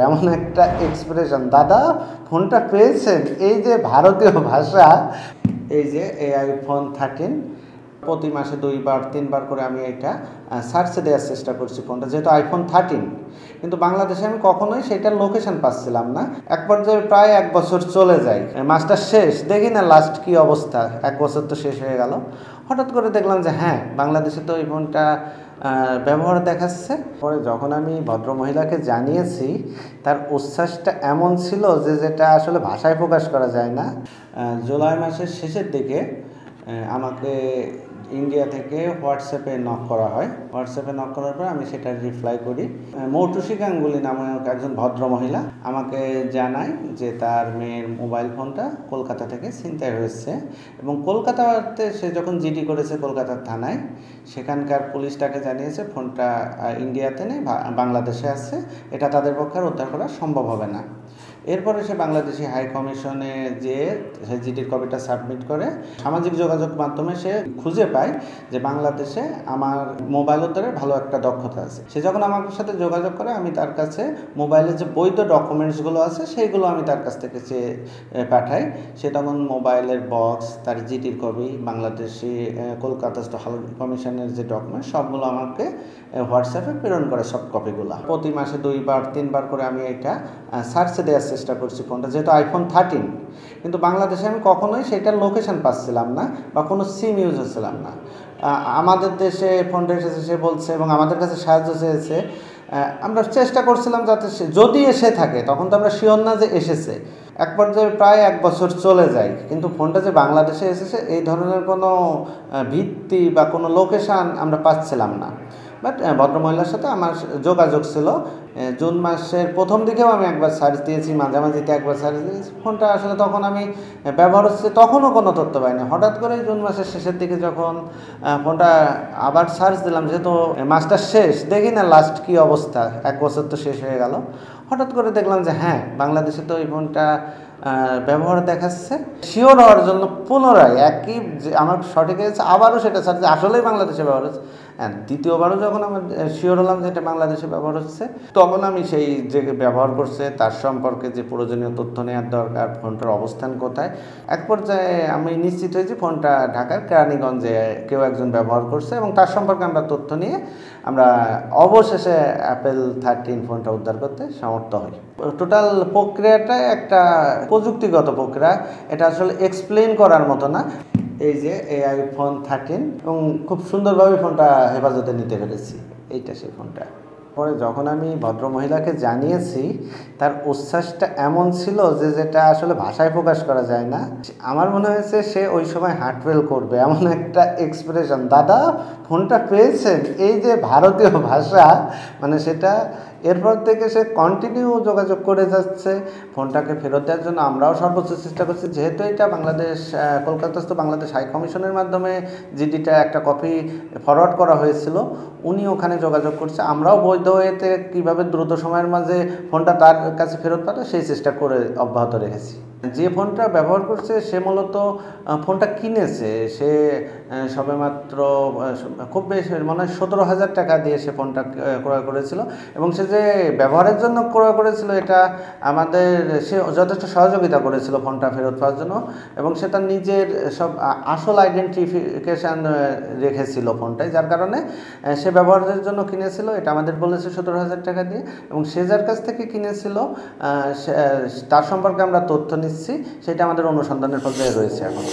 এমন একটা এক্সপ্রেশন। দাদা ফোনটা পেয়েছেন, এই যে ভারতীয় ভাষা, এই যে এই আইফোন 13 প্রতি মাসে 2-3 বার করে আমি এটা সার্চে দেওয়ার চেষ্টা করছি ফোনটা, যেহেতু আইফোন 13, কিন্তু বাংলাদেশে আমি কখনোই সেটার লোকেশন পাচ্ছিলাম না। এক পর্যায়ে প্রায় 1 বছর চলে যায়, মাসটা শেষ, দেখি না লাস্ট কি অবস্থা, 1 বছর তো শেষ হয়ে গেল। হঠাৎ করে দেখলাম যে হ্যাঁ, বাংলাদেশে তো এই ফোনটা ব্যবহার দেখাচ্ছে। পরে যখন আমি ভদ্রমহিলাকে জানিয়েছি, তার উচ্ছ্বাসটা এমন ছিল যে যেটা আসলে ভাষায় প্রকাশ করা যায় না। জুলাই মাসের শেষের দিকে আমাকে ইন্ডিয়া থেকে হোয়াটসঅ্যাপে নক করা হয়। হোয়াটসঅ্যাপে নক করার পর আমি সেটার রিপ্লাই করি। মৌটুসী গাঙ্গুলি নামক একজন ভদ্রমহিলা আমাকে জানায় যে তার মেয়ের মোবাইল ফোনটা কলকাতা থেকে ছিনতাই হয়েছে, এবং কলকাতাতে সে যখন জিডি করেছে কলকাতার থানায়, সেখানকার পুলিশ তাকে জানিয়েছে ফোনটা ইন্ডিয়াতে নেই, বাংলাদেশে আছে, এটা তাদের পক্ষে উদ্ধার করা সম্ভব হবে না। এরপরে সে বাংলাদেশি হাই কমিশনে যেয়ে সে জিডির কপিটা সাবমিট করে। সামাজিক যোগাযোগ মাধ্যমে সে খুঁজে পায় যে বাংলাদেশে আমার মোবাইল উদ্ধারের ভালো একটা দক্ষতা আছে। সে যখন আমার সাথে যোগাযোগ করে, আমি তার কাছে মোবাইলের যে বৈধ ডকুমেন্টসগুলো আছে সেইগুলো আমি তার কাছ থেকে চেয়ে পাঠাই। সে তখন মোবাইলের বক্স, তার জিডির কপি, বাংলাদেশি কলকাতাস্থ হাই কমিশনের যে ডকুমেন্ট, সবগুলো আমাকে হোয়াটসঅ্যাপে প্রেরণ করে, সব কপিগুলো। প্রতি মাসে 2-3 বার করে আমি এটা সার্চে দেওয়ার চেষ্টা করছি ফোনটা, যেহেতু আইফোন 13, কিন্তু বাংলাদেশে আমি কখনোই সেটার লোকেশন পাচ্ছিলাম না বা কোনো সিম ইউজ হচ্ছিলাম না। আমাদের দেশে ফোনটা এসেছে, সে বলছে, এবং আমাদের কাছে সাহায্য চেয়েছে। আমরা চেষ্টা করছিলাম যাতে সে যদি এসে থাকে, তখন তো আমরা শিওর না যে এসেছে। এক পর্যায়ে প্রায় 1 বছর চলে যায়, কিন্তু ফোনটা যে বাংলাদেশে এসেছে এই ধরনের কোনো ভিত্তি বা কোনো লোকেশান আমরা পাচ্ছিলাম না। বাট ভদ্রমহিলার সাথে আমার যোগাযোগ ছিল। জুন মাসের প্রথম দিকেও আমি একবার সার্চ দিয়েছি, মাঝামাঝিতে একবার সার্চ দিয়েছি। ফোনটা আসলে তখন আমি ব্যবহার হচ্ছে, তখনও কোনো তথ্য পাইনি। হঠাৎ করে জুন মাসের শেষের দিকে যখন ফোনটা আবার সার্চ দিলাম, যেহেতু মাসটা শেষ, দেখি না লাস্ট কি অবস্থা, 1 বছর তো শেষ হয়ে গেল। হঠাৎ করে দেখলাম যে হ্যাঁ, বাংলাদেশে তো এই ফোনটা ব্যবহার দেখাচ্ছে। শিওর হওয়ার জন্য পুনরায় একই যে আমার সঠিক হয়েছে, আবারও সেটা সার্চ, আসলেই বাংলাদেশে ব্যবহার হচ্ছে। হ্যাঁ, দ্বিতীয়বারও যখন আমার শিওর হলাম যে এটা বাংলাদেশে ব্যবহার হচ্ছে, তখন আমি সেই যে ব্যবহার করছে তার সম্পর্কে যে প্রয়োজনীয় তথ্য নেওয়ার দরকার, ফোনটার অবস্থান কোথায়, এক পর্যায়ে আমি নিশ্চিত হয়েছি ফোনটা ঢাকার কেরানীগঞ্জে কেউ একজন ব্যবহার করছে, এবং তার সম্পর্কে আমরা তথ্য নিয়ে আমরা অবশেষে অ্যাপেল 13 ফোনটা উদ্ধার করতে সমর্থ হই। টোটাল প্রক্রিয়াটা একটা প্রযুক্তিগত প্রক্রিয়া, এটা আসলে এক্সপ্লেন করার মতো না। এই যে এই আইফোন 13, এবং খুব সুন্দরভাবে ফোনটা হেফাজতে নিতে পেরেছি, এইটা সেই ফোনটা। পরে যখন আমি ভদ্রমহিলাকে জানিয়েছি, তার উচ্ছ্বাসটা এমন ছিল যে যেটা আসলে ভাষায় প্রকাশ করা যায় না। আমার মনে হয়েছে সে ওই সময় হার্টফেল করবে, এমন একটা এক্সপ্রেশন। দাদা ফোনটা পেয়েছেন, এই যে ভারতীয় ভাষা, মানে সেটা। এরপর থেকে সে কন্টিনিউ যোগাযোগ করে যাচ্ছে ফোনটাকে ফেরত দেওয়ার জন্য। আমরাও সর্বোচ্চ চেষ্টা করছি, যেহেতু এটা বাংলাদেশ কলকাতাস্থ বাংলাদেশ হাই কমিশনের মাধ্যমে জিডিটা একটা কপি ফরওয়ার্ড করা হয়েছিল, উনি ওখানে যোগাযোগ করছে। আমরাও বৈধ হয়েতে কীভাবে দ্রুত সময়ের মাঝে ফোনটা তার কাছে ফেরত পাঠায় সেই চেষ্টা করে অব্যাহত রেখেছি। যে ফোনটা ব্যবহার করছে সে মূলত ফোনটা কিনেছে, সে সবেমাত্র খুব বেশি মনে হয় 17,000 টাকা দিয়ে সে ফোনটা ক্রয় করেছিল, এবং সে যে ব্যবহারের জন্য ক্রয় করেছিল, এটা আমাদের সে যথেষ্ট সহযোগিতা করেছিল ফোনটা ফেরত পাওয়ার জন্য, এবং সে তার নিজের সব আসল আইডেন্টিফিকেশান রেখেছিল ফোনটায়, যার কারণে সে ব্যবহারের জন্য কিনেছিল। এটা আমাদের বলেছে 17,000 টাকা দিয়ে, এবং সে যার কাছ থেকে কিনেছিল তার সম্পর্কে আমরা তথ্য নিচ্ছি, সেটা আমাদের অনুসন্ধানের পর্যায়ে রয়েছে এখন।